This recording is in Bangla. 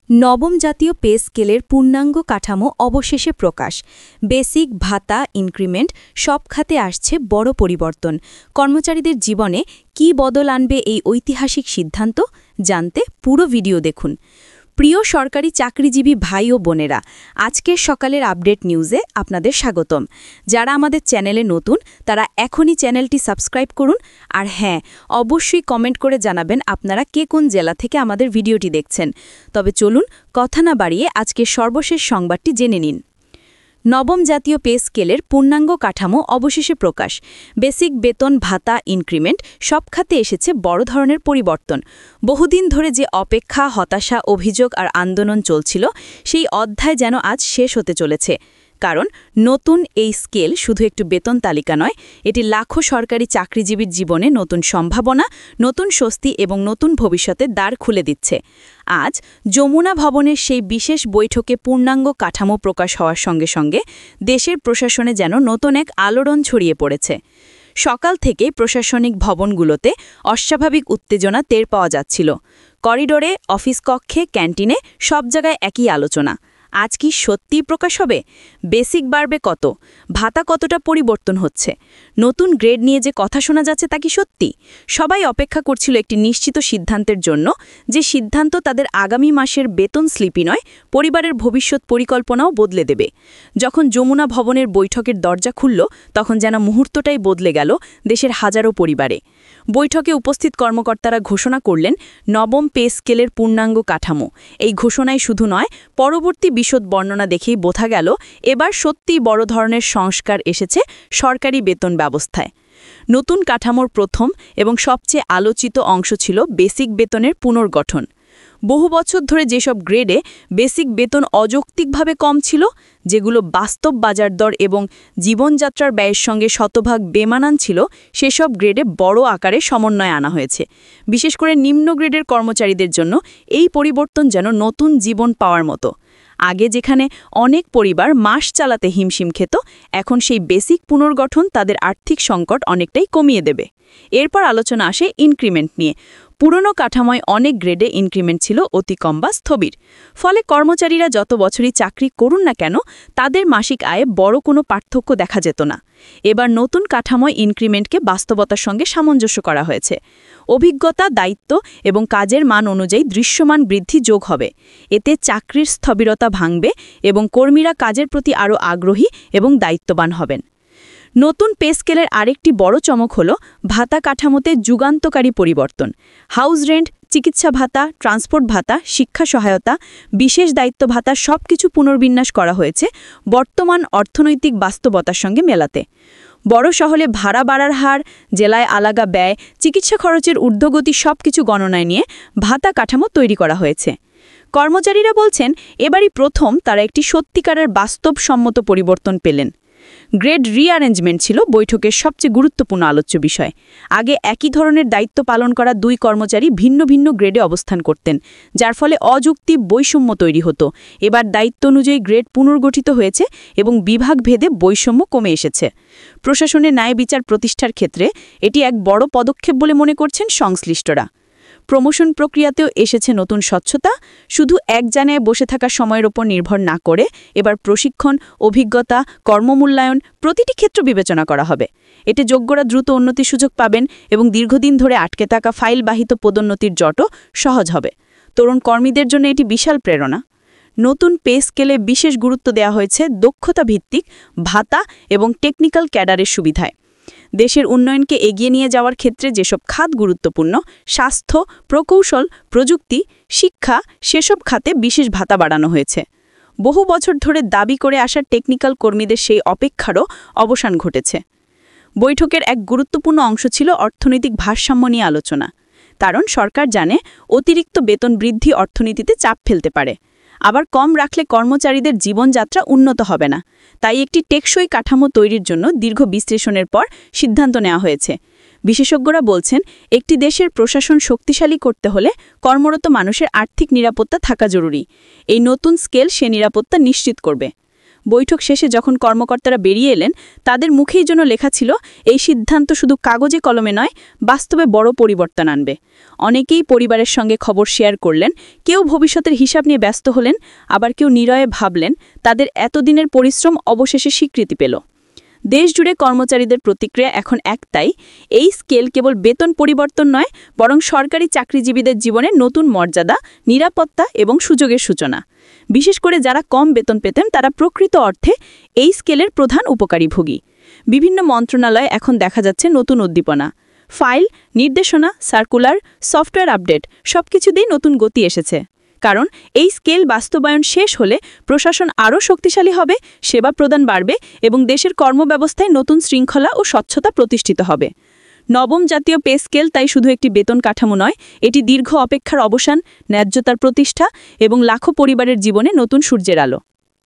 নবম জাতীয় পে স্কেলের পূর্ণাঙ্গ কাঠামো অবশেষে প্রকাশ। বেসিক, ভাতা, ইনক্রিমেন্ট সব খাতে আসছে বড় পরিবর্তন। কর্মচারীদের জীবনে কী বদল আনবে এই ঐতিহাসিক সিদ্ধান্ত জানতে পুরো ভিডিও দেখুন। প্রিয় সরকারি চাকরিজীবী ভাই ও বোনেরা, আজকের সকালের আপডেট নিউজে আপনাদের স্বাগতম। যারা আমাদের চ্যানেলে নতুন তারা এখনই চ্যানেলটি সাবস্ক্রাইব করুন, আর হ্যাঁ, অবশ্যই কমেন্ট করে জানাবেন আপনারা কে কোন জেলা থেকে আমাদের ভিডিওটি দেখছেন। তবে চলুন কথা না বাড়িয়ে আজকের সর্বশেষ সংবাদটি জেনে নিন। নবম জাতীয় পে স্কেলের পূর্ণাঙ্গ কাঠামো অবশেষে প্রকাশ। বেসিক বেতন, ভাতা, ইনক্রিমেন্ট সব খাতে এসেছে বড় ধরনের পরিবর্তন। বহুদিন ধরে যে অপেক্ষা, হতাশা, অভিযোগ আর আন্দোলন চলছিল, সেই অধ্যায় যেন আজ শেষ হতে চলেছে। কারণ নতুন এই স্কেল শুধু একটু বেতন তালিকা নয়, এটি লাখো সরকারি চাকরিজীবীর জীবনে নতুন সম্ভাবনা, নতুন স্বস্তি এবং নতুন ভবিষ্যতের দ্বার খুলে দিচ্ছে। আজ যমুনা ভবনের সেই বিশেষ বৈঠকে পূর্ণাঙ্গ কাঠামো প্রকাশ হওয়ার সঙ্গে সঙ্গে দেশের প্রশাসনে যেন নতুন এক আলোড়ন ছড়িয়ে পড়েছে। সকাল থেকে প্রশাসনিক ভবনগুলোতে অস্বাভাবিক উত্তেজনা টের পাওয়া যাচ্ছিল। করিডোরে, অফিস কক্ষে, ক্যান্টিনে সব জায়গায় একই আলোচনা। আজ কি সত্যিই প্রকাশ হবে? বেসিক বাড়বে কত? ভাতা কতটা পরিবর্তন হচ্ছে? নতুন গ্রেড নিয়ে যে কথা শোনা যাচ্ছে তা কি সত্যি? সবাই অপেক্ষা করছিল একটি নিশ্চিত সিদ্ধান্তের জন্য, যে সিদ্ধান্ত তাদের আগামী মাসের বেতন স্লিপই নয়, পরিবারের ভবিষ্যৎ পরিকল্পনাও বদলে দেবে। যখন যমুনা ভবনের বৈঠকের দরজা খুলল, তখন যেন মুহূর্তটাই বদলে গেল দেশের হাজারো পরিবারে। বৈঠকে উপস্থিত কর্মকর্তারা ঘোষণা করলেন নবম পে স্কেলের পূর্ণাঙ্গ কাঠামো। এই ঘোষণায় শুধু নয়, পরবর্তী বিশদ বর্ণনা দেখেই বোঝা গেল এবার সত্যিই বড় ধরনের সংস্কার এসেছে সরকারি বেতন ব্যবস্থায়। নতুন কাঠামোর প্রথম এবং সবচেয়ে আলোচিত অংশ ছিল বেসিক বেতনের পুনর্গঠন। বহু বছর ধরে যেসব গ্রেডে বেসিক বেতন অযৌক্তিকভাবে কম ছিল, যেগুলো বাস্তব বাজার দর এবং জীবনযাত্রার ব্যয়ের সঙ্গে শতভাগ বেমানান ছিল, সেসব গ্রেডে বড় আকারে সমন্বয় আনা হয়েছে। বিশেষ করে নিম্ন গ্রেডের কর্মচারীদের জন্য এই পরিবর্তন যেন নতুন জীবন পাওয়ার মতো। আগে যেখানে অনেক পরিবার মাস চালাতে হিমশিম খেত, এখন সেই বেসিক পুনর্গঠন তাদের আর্থিক সংকট অনেকটাই কমিয়ে দেবে। এরপর আলোচনা আসে ইনক্রিমেন্ট নিয়ে। পুরনো কাঠামোয় অনেক গ্রেডে ইনক্রিমেন্ট ছিল অতি কম বা স্থবির। ফলে কর্মচারীরা যত বছরই চাকরি করুন না কেন, তাদের মাসিক আয়ে বড় কোনো পার্থক্য দেখা যেত না। এবার নতুন কাঠামোয় ইনক্রিমেন্টকে বাস্তবতার সঙ্গে সামঞ্জস্য করা হয়েছে। অভিজ্ঞতা, দায়িত্ব এবং কাজের মান অনুযায়ী দৃশ্যমান বৃদ্ধি যোগ হবে। এতে চাকরির স্থবিরতা ভাঙবে এবং কর্মীরা কাজের প্রতি আরও আগ্রহী এবং দায়িত্ববান হবেন। নতুন পে স্কেলের আরেকটি বড় চমক হল ভাতা কাঠামোতে যুগান্তকারী পরিবর্তন। হাউস রেন্ট, চিকিৎসা ভাতা, ট্রান্সপোর্ট ভাতা, শিক্ষা সহায়তা, বিশেষ দায়িত্ব ভাতা সবকিছু পুনর্বিন্যাস করা হয়েছে বর্তমান অর্থনৈতিক বাস্তবতার সঙ্গে মেলাতে। বড় শহরে ভাড়া বাড়ার হার, জেলায় আলাদা ব্যয়, চিকিৎসা খরচের ঊর্ধ্বগতি সবকিছু গণনায় নিয়ে ভাতা কাঠামো তৈরি করা হয়েছে। কর্মচারীরা বলছেন এবারই প্রথম তারা একটি সত্যিকারের বাস্তবসম্মত পরিবর্তন পেলেন। গ্রেড রিঅ্যারেঞ্জমেন্ট ছিল বৈঠকের সবচেয়ে গুরুত্বপূর্ণ আলোচ্য বিষয়। আগে একই ধরনের দায়িত্ব পালন করা দুই কর্মচারী ভিন্ন ভিন্ন গ্রেডে অবস্থান করতেন, যার ফলে অযৌক্তিক বৈষম্য তৈরি হতো। এবার দায়িত্ব অনুযায়ী গ্রেড পুনর্গঠিত হয়েছে এবং বিভাগ ভেদে বৈষম্য কমে এসেছে। প্রশাসনের ন্যায় বিচার প্রতিষ্ঠার ক্ষেত্রে এটি এক বড় পদক্ষেপ বলে মনে করছেন সংশ্লিষ্টরা। প্রমোশন প্রক্রিয়াতেও এসেছে নতুন স্বচ্ছতা। শুধু এক জায়গায় বসে থাকা সময়ের ওপর নির্ভর না করে এবার প্রশিক্ষণ, অভিজ্ঞতা, কর্মমূল্যায়ন প্রতিটি ক্ষেত্র বিবেচনা করা হবে। এতে যোগ্যরা দ্রুত উন্নতির সুযোগ পাবেন এবং দীর্ঘদিন ধরে আটকে থাকা ফাইলবাহিত পদোন্নতির জটও সহজ হবে। তরুণ কর্মীদের জন্য এটি বিশাল প্রেরণা। নতুন পে স্কেলে বিশেষ গুরুত্ব দেওয়া হয়েছে দক্ষতা ভিত্তিক ভাতা এবং টেকনিক্যাল ক্যাডারের সুবিধায়। দেশের উন্নয়নকে এগিয়ে নিয়ে যাওয়ার ক্ষেত্রে যেসব খাত গুরুত্বপূর্ণ, স্বাস্থ্য, প্রকৌশল, প্রযুক্তি, শিক্ষা, সেসব খাতে বিশেষ ভাতা বাড়ানো হয়েছে। বহু বছর ধরে দাবি করে আসা টেকনিক্যাল কর্মীদের সেই অপেক্ষারও অবসান ঘটেছে। বৈঠকের এক গুরুত্বপূর্ণ অংশ ছিল অর্থনৈতিক ভারসাম্য নিয়ে আলোচনা। কারণ সরকার জানে অতিরিক্ত বেতন বৃদ্ধি অর্থনীতিতে চাপ ফেলতে পারে, আবার কম রাখলে কর্মচারীদের জীবনযাত্রা উন্নত হবে না। তাই একটি টেকসই কাঠামো তৈরির জন্য দীর্ঘ বিশ্লেষণের পর সিদ্ধান্ত নেওয়া হয়েছে। বিশেষজ্ঞরা বলছেন একটি দেশের প্রশাসন শক্তিশালী করতে হলে কর্মরত মানুষের আর্থিক নিরাপত্তা থাকা জরুরি। এই নতুন স্কেল সে নিরাপত্তা নিশ্চিত করবে। বৈঠক শেষে যখন কর্মকর্তারা বেরিয়ে এলেন তাদের মুখেই যেন লেখা ছিল এই সিদ্ধান্ত শুধু কাগজে কলমে নয়, বাস্তবে বড় পরিবর্তন আনবে। অনেকেই পরিবারের সঙ্গে খবর শেয়ার করলেন, কেউ ভবিষ্যতের হিসাব নিয়ে ব্যস্ত হলেন, আবার কেউ নীরবে ভাবলেন তাদের এতদিনের পরিশ্রম অবশেষে স্বীকৃতি পেল। দেশজুড়ে কর্মচারীদের প্রতিক্রিয়া এখন একটাই, এই স্কেল কেবল বেতন পরিবর্তন নয়, বরং সরকারি চাকরিজীবীদের জীবনে নতুন মর্যাদা, নিরাপত্তা এবং সুযোগের সূচনা। বিশেষ করে যারা কম বেতন পেতেন তারা প্রকৃত অর্থে এই স্কেলের প্রধান উপকারীভোগী। বিভিন্ন মন্ত্রণালয়ে এখন দেখা যাচ্ছে নতুন উদ্দীপনা। ফাইল, নির্দেশনা, সার্কুলার, সফটওয়্যার আপডেট সবকিছুতেই নতুন গতি এসেছে। কারণ এই স্কেল বাস্তবায়ন শেষ হলে প্রশাসন আরও শক্তিশালী হবে, সেবা প্রদান বাড়বে এবং দেশের কর্মব্যবস্থায় নতুন শৃঙ্খলা ও স্বচ্ছতা প্রতিষ্ঠিত হবে। নবম জাতীয় পে স্কেল তাই শুধু একটি বেতন কাঠামো নয়, এটি দীর্ঘ অপেক্ষার অবসান, ন্যায্যতার প্রতিষ্ঠা এবং লাখো পরিবারের জীবনে নতুন সূর্যের আলো।